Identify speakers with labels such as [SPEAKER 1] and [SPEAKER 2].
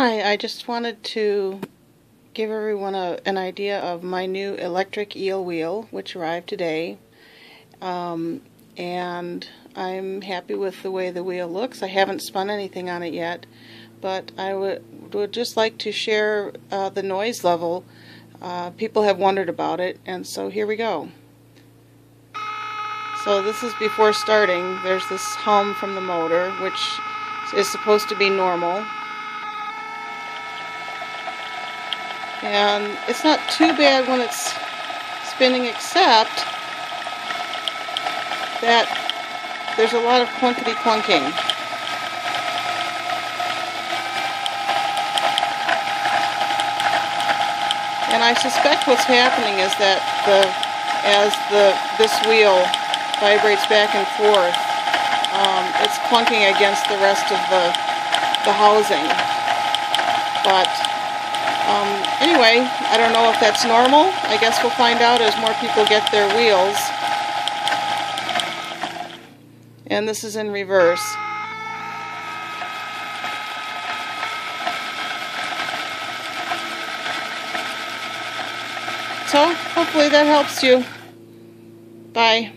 [SPEAKER 1] Hi, I just wanted to give everyone an idea of my new electric eel wheel, which arrived today. And I'm happy with the way the wheel looks. I haven't spun anything on it yet, but I would just like to share the noise level. People have wondered about it, and so here we go. So this is before starting. There's this hum from the motor, which is supposed to be normal. And it's not too bad when it's spinning, except that there's a lot of clunkety clunking. And I suspect what's happening is that as this wheel vibrates back and forth, it's clunking against the rest of the housing. But anyway, I don't know if that's normal. I guess we'll find out as more people get their wheels. And this is in reverse. So, hopefully that helps you. Bye.